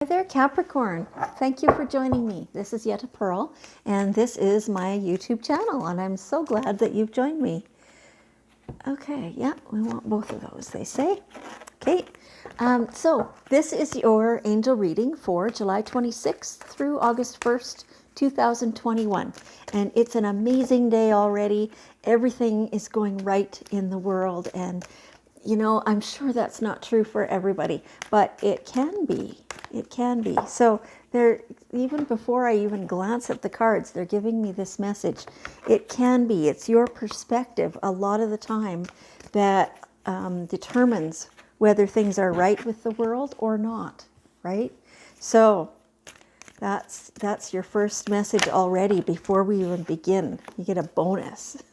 Hi there, Capricorn. Thank you for joining me. This is Yetta Pearl, and this is my YouTube channel, and I'm so glad that you've joined me. Okay, yeah, we want both of those, they say. Okay, so this is your angel reading for July 26th through August 1st, 2021. And it's an amazing day already. Everything is going right in the world, and you know, I'm sure that's not true for everybody, but it can be. It can be. So they're, even before I even glance at the cards, they're giving me this message. It can be. It's your perspective a lot of the time that determines whether things are right with the world or not, right? So that's your first message already before we even begin. You get a bonus.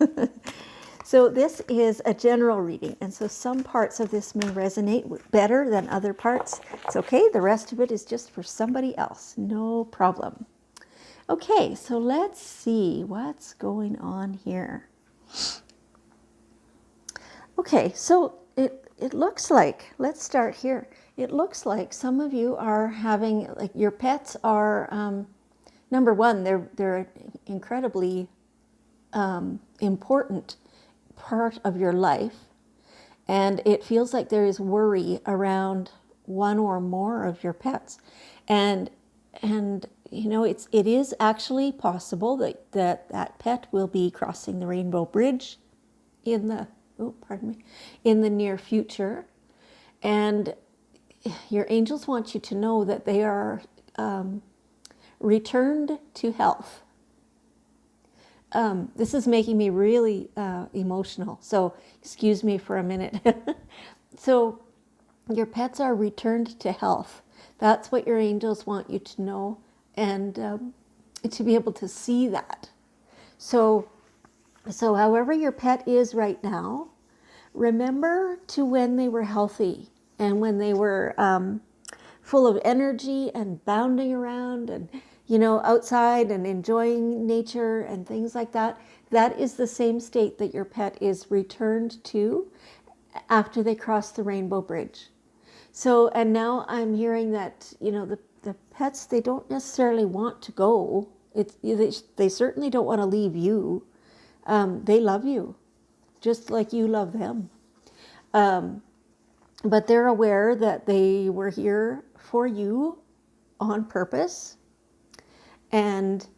So this is a general reading, and so some parts of this may resonate better than other parts. It's okay, the rest of it is just for somebody else, no problem. Okay, so let's see what's going on here. Okay, so it looks like, let's start here. It looks like some of you are having, like your pets are, number one, they're incredibly important part of your life, and it feels like there is worry around one or more of your pets, and you know, it is actually possible that pet will be crossing the rainbow bridge in the in the near future, and your angels want you to know that they are returned to health. This is making me really emotional, so excuse me for a minute. So your pets are returned to health. That's what your angels want you to know, and to be able to see that. So however your pet is right now, remember to when they were healthy and when they were full of energy and bounding around and, you know, outside and enjoying nature and things like that. That is the same state that your pet is returned to after they cross the rainbow bridge. So, and now I'm hearing that, you know, the pets, they don't necessarily want to go. They certainly don't want to leave you. They love you, just like you love them. But they're aware that they were here for you on purpose, and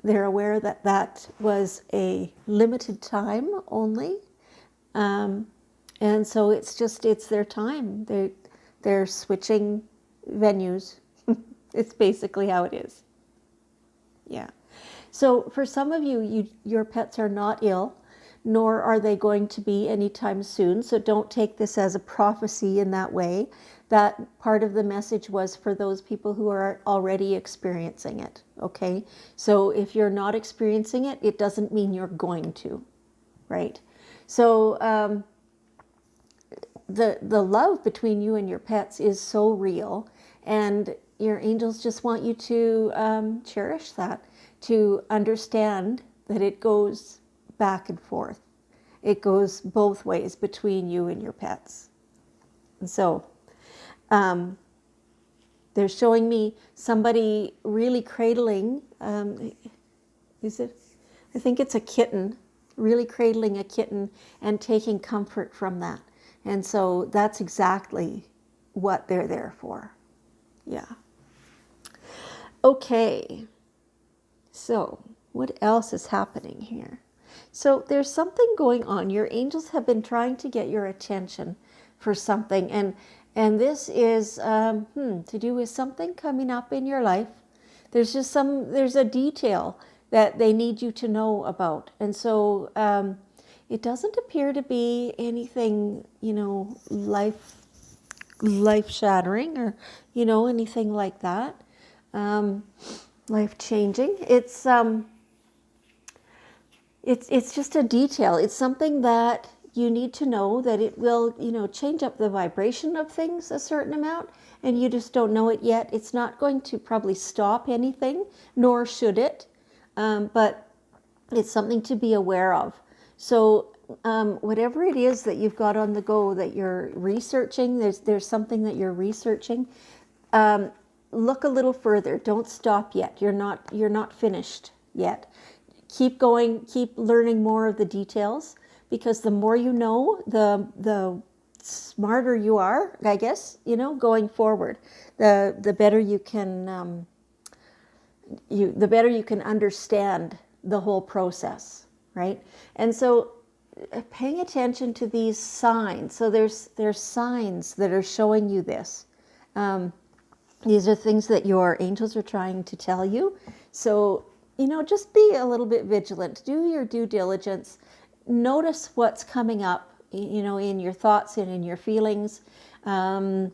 they're aware that that was a limited time only, and so it's their time. They're switching venues. It's basically how it is. Yeah. So for some of you, your pets are not ill, nor are they going to be anytime soon. So don't take this as a prophecy in that way. That part of the message was for those people who are already experiencing it, okay? So if you're not experiencing it, it doesn't mean you're going to, right? So the love between you and your pets is so real, and your angels just want you to cherish that, to understand that it goes back and forth. It goes both ways between you and your pets. And so they're showing me somebody really cradling, is it? I think it's a kitten, really cradling a kitten and taking comfort from that. And so that's exactly what they're there for. Yeah. Okay. So what else is happening here? So there's something going on. Your angels have been trying to get your attention for something, and this is to do with something coming up in your life. There's a detail that they need you to know about, and so it doesn't appear to be anything, you know, life shattering or, you know, anything like that, life changing. It's just a detail. It's something that you need to know, that it will, you know, change up the vibration of things a certain amount, and you just don't know it yet. It's not going to probably stop anything, nor should it, but it's something to be aware of. So whatever it is that you've got on the go that you're researching, there's something that you're researching, look a little further. Don't stop yet. You're not finished yet. Keep going, keep learning more of the details, because the more you know, the smarter you are, I guess, going forward. The better you can the better you can understand the whole process, right? And so paying attention to these signs. So there's signs that are showing you this. These are things that your angels are trying to tell you. So, just be a little bit vigilant. Do your due diligence. Notice what's coming up, in your thoughts and in your feelings. There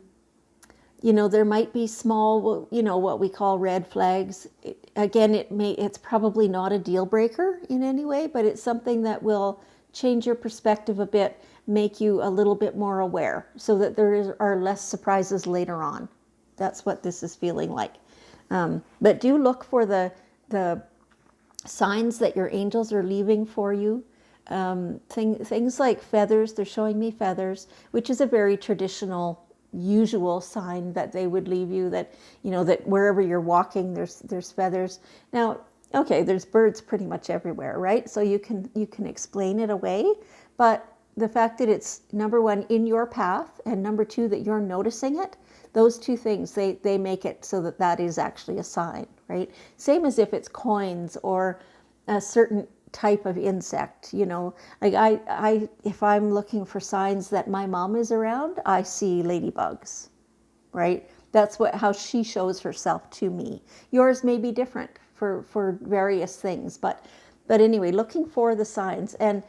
might be small, what we call red flags. It's probably not a deal breaker in any way, but it's something that will change your perspective a bit, make you a little bit more aware, so that are less surprises later on. That's what this is feeling like. But do look for the signs that your angels are leaving for you. Things like feathers. They're showing me feathers, which is a very traditional, usual sign that they would leave you, that that wherever you're walking there's feathers. Now, okay, there's birds pretty much everywhere, right? So you can explain it away, but the fact that it's, number one, in your path, and number two, that you're noticing it, those two things, they make it so that is actually a sign, right? Same as if it's coins or a certain type of insect, like if I'm looking for signs that my mom is around, I see ladybugs, right? That's how she shows herself to me. Yours may be different for various things, but anyway, looking for the signs. And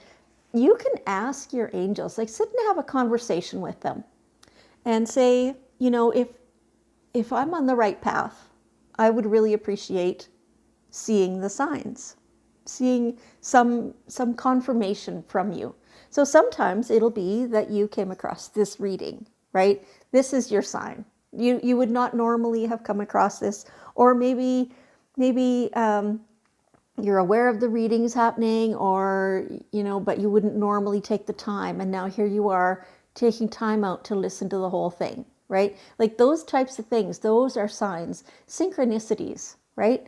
you can ask your angels, like sit and have a conversation with them and say, if I'm on the right path, I would really appreciate seeing the signs, seeing some confirmation from you. So sometimes it'll be that you came across this reading, right? This is your sign. You would not normally have come across this, or maybe you're aware of the readings happening, or but you wouldn't normally take the time, and now here you are taking time out to listen to the whole thing, right? Like those types of things, those are signs, synchronicities, right?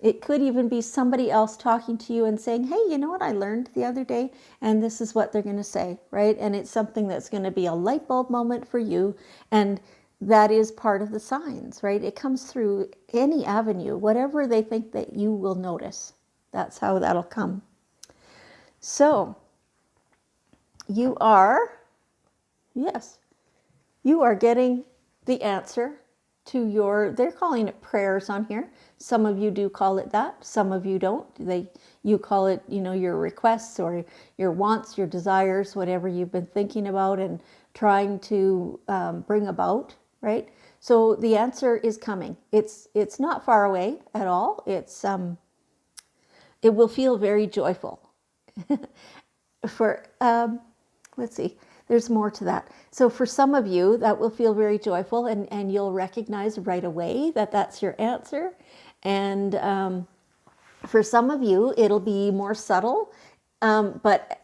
It could even be somebody else talking to you and saying, hey, you know what I learned the other day? And this is what they're going to say, right? And it's something that's going to be a light bulb moment for you. And that is part of the signs, right? It comes through any avenue, whatever they think that you will notice. That's how that'll come. So you are getting the answer to they're calling it prayers on here. Some of you do call it that. Some of you don't. You call it, your requests or your wants, your desires, whatever you've been thinking about and trying to bring about, right? So the answer is coming. It's not far away at all. It will feel very joyful. Let's see. There's more to that. So for some of you, that will feel very joyful, and you'll recognize right away that that's your answer. And for some of you, it'll be more subtle, but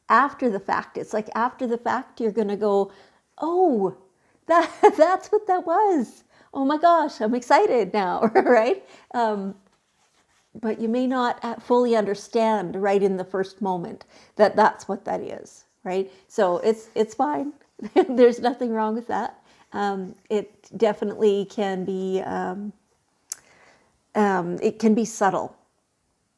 after the fact, it's like after the fact, you're going to go, oh, that's what that was. Oh my gosh, I'm excited now, right? But you may not fully understand right in the first moment that that's what that is. Right? So it's fine. There's nothing wrong with that. It definitely can be, it can be subtle.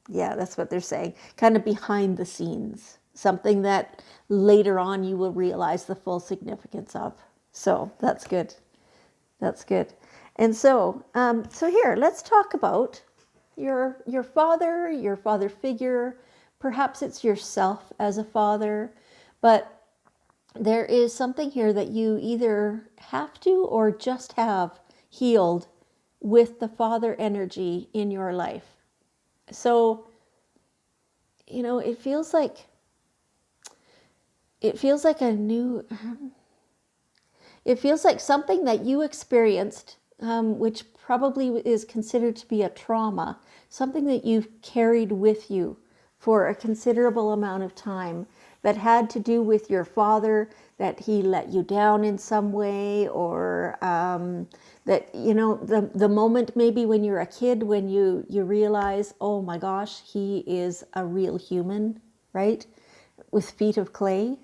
Yeah, that's what they're saying. Kind of behind the scenes. Something that later on you will realize the full significance of. So that's good. That's good. And so here, let's talk about your father figure. Perhaps it's yourself as a father. But there is something here that you either have to or just have healed with the father energy in your life. So, it feels like something that you experienced, which probably is considered to be a trauma, something that you've carried with you for a considerable amount of time, that had to do with your father, that he let you down in some way, or that, you know, the moment maybe when you're a kid, when you realize, oh my gosh, he is a real human, right? With feet of clay.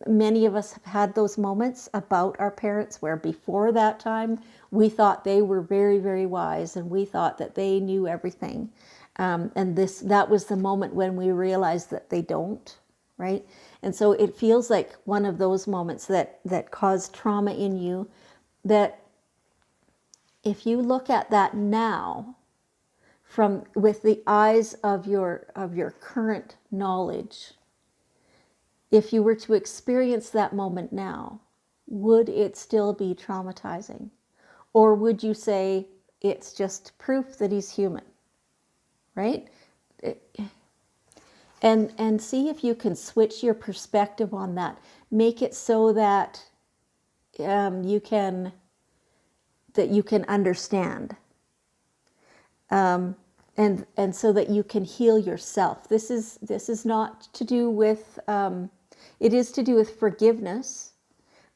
Many of us have had those moments about our parents where before that time we thought they were very, very wise, and we thought that they knew everything. And that was the moment when we realized that they don't, right? And so it feels like one of those moments that cause trauma in you, that if you look at that now from with the eyes of your current knowledge, if you were to experience that moment now, would it still be traumatizing? Or would you say it's just proof that he's human, right? And see if you can switch your perspective on that. Make it so that you can understand, and so that you can heal yourself. This is not to do with. It is to do with forgiveness,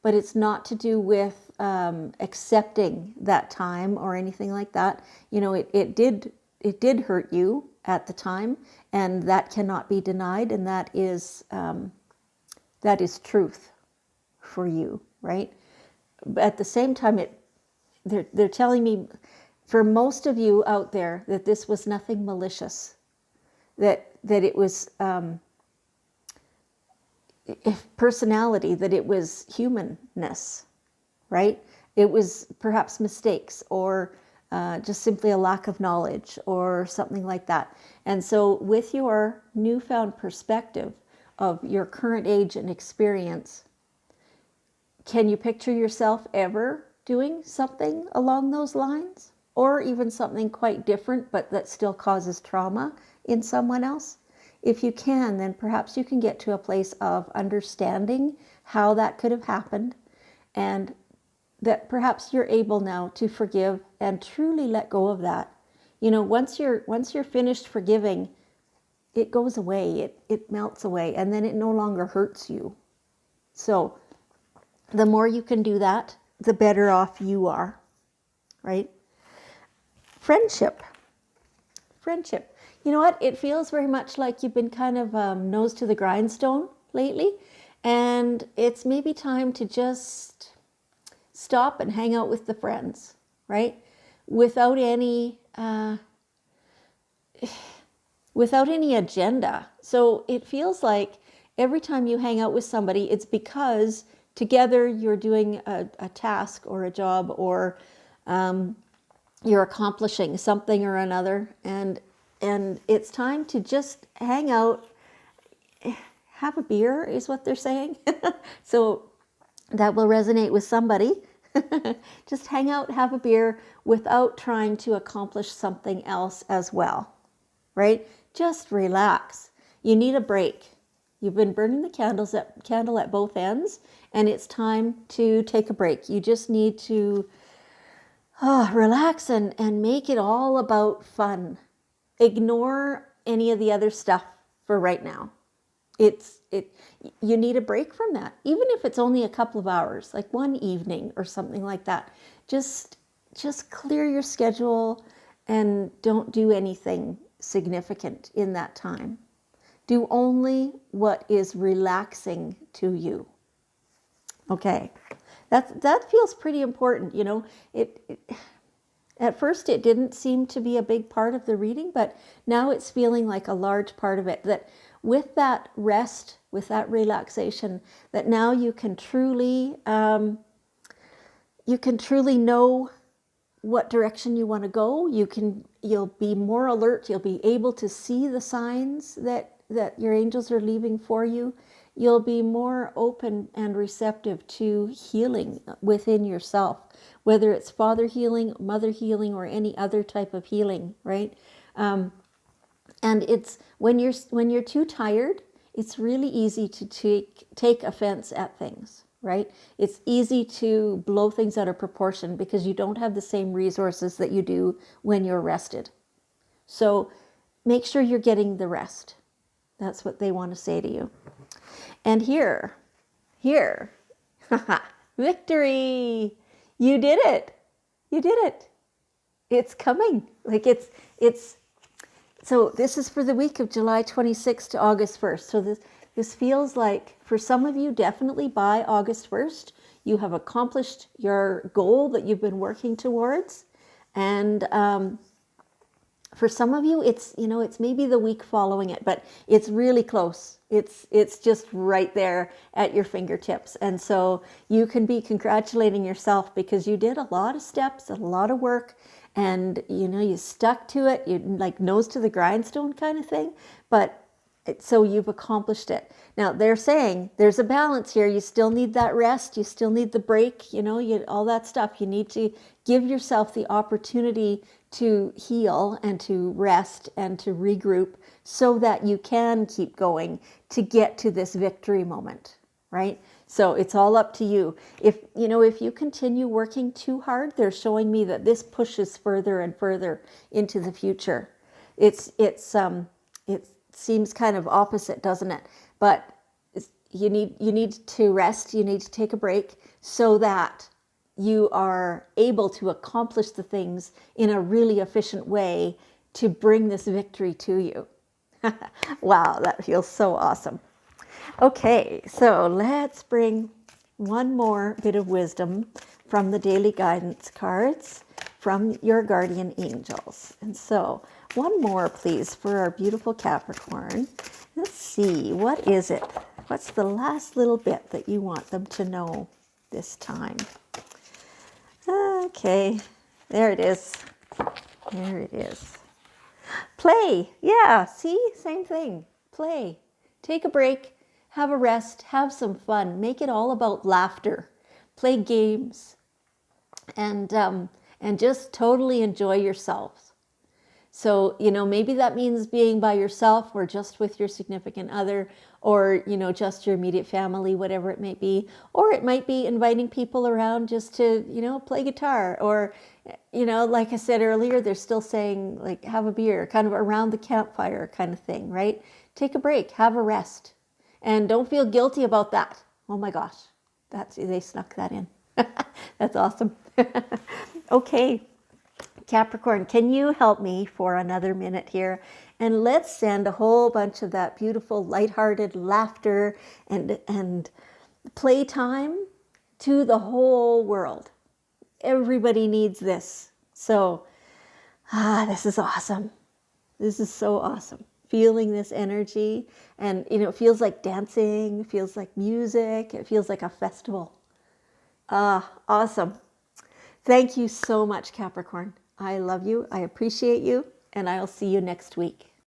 but it's not to do with accepting that time or anything like that. You know, it did hurt you at the time, and that cannot be denied, and that is truth for you, right? But at the same time, they're telling me, for most of you out there, that this was nothing malicious, that it was personality, that it was humanness, right? It was perhaps mistakes, or just simply a lack of knowledge, or something like that. And so with your newfound perspective of your current age and experience, can you picture yourself ever doing something along those lines? Or even something quite different, but that still causes trauma in someone else? If you can, then perhaps you can get to a place of understanding how that could have happened, and that perhaps you're able now to forgive and truly let go of that. You know, once you're finished forgiving, it goes away, it melts away, and then it no longer hurts you. So the more you can do that, the better off you are, right? Friendship. You know what? It feels very much like you've been kind of nose to the grindstone lately, and it's maybe time to just stop and hang out with the friends, right? Without any agenda. So it feels like every time you hang out with somebody, it's because together you're doing a task or a job, or you're accomplishing something or another, and it's time to just hang out, have a beer, is what they're saying. So that will resonate with somebody. Just hang out, have a beer, without trying to accomplish something else as well, right? Just relax. You need a break. You've been burning the candle at both ends, and it's time to take a break. You just need to relax and make it all about fun. Ignore any of the other stuff for right now. You need a break from that, even if it's only a couple of hours, like one evening or something like that. Just clear your schedule and don't do anything significant in that time. Do only what is relaxing to you. Okay, that feels pretty important. You know, at first it didn't seem to be a big part of the reading, but now it's feeling like a large part of it. That with that rest, with that relaxation, that now you can truly know what direction you want to go. You'll be more alert. You'll be able to see the signs that your angels are leaving for you. You'll be more open and receptive to healing within yourself, whether it's father healing, mother healing, or any other type of healing, right? And it's when you're too tired, it's really easy to take offense at things, right? It's easy to blow things out of proportion because you don't have the same resources that you do when you're rested. So make sure you're getting the rest. That's what they want to say to you. And here Victory! You did it. You did it. It's coming. Like it's so this is for the week of July 26th to August 1st. So this feels like for some of you, definitely by August 1st, you have accomplished your goal that you've been working towards. And for some of you, it's it's maybe the week following it, but it's really close. It's just right there at your fingertips. And so you can be congratulating yourself because you did a lot of steps and a lot of work, and you stuck to it. You like nose to the grindstone kind of thing, but so you've accomplished it. Now they're saying there's a balance here. You still need that rest. You still need the break, all that stuff. You need to give yourself the opportunity to heal and to rest and to regroup so that you can keep going to get to this victory moment, right? So it's all up to you. If you continue working too hard, they're showing me that this pushes further and further into the future. It seems kind of opposite, doesn't it? But you need to rest. You need to take a break so that you are able to accomplish the things in a really efficient way to bring this victory to you. Wow, that feels so awesome. Okay, so let's bring one more bit of wisdom from the daily guidance cards from your guardian angels. And so one more, please, for our beautiful Capricorn. Let's see, what is it? What's the last little bit that you want them to know this time? Okay, there it is. There it is. Play. Yeah, see? Same thing. Play. Take a break. Have a rest. Have some fun. Make it all about laughter. Play games. And just totally enjoy yourselves. So, maybe that means being by yourself or just with your significant other or, just your immediate family, whatever it might be. Or it might be inviting people around just to, play guitar. Or, like I said earlier, they're still saying, like, have a beer, kind of around the campfire kind of thing, right? Take a break, have a rest. And don't feel guilty about that. Oh my gosh, they snuck that in. That's awesome. Okay. Capricorn, can you help me for another minute here? And let's send a whole bunch of that beautiful lighthearted laughter and playtime to the whole world. Everybody needs this. So, this is awesome. This is so awesome. Feeling this energy, and it feels like dancing, it feels like music, it feels like a festival. Awesome. Thank you so much, Capricorn. I love you, I appreciate you, and I'll see you next week.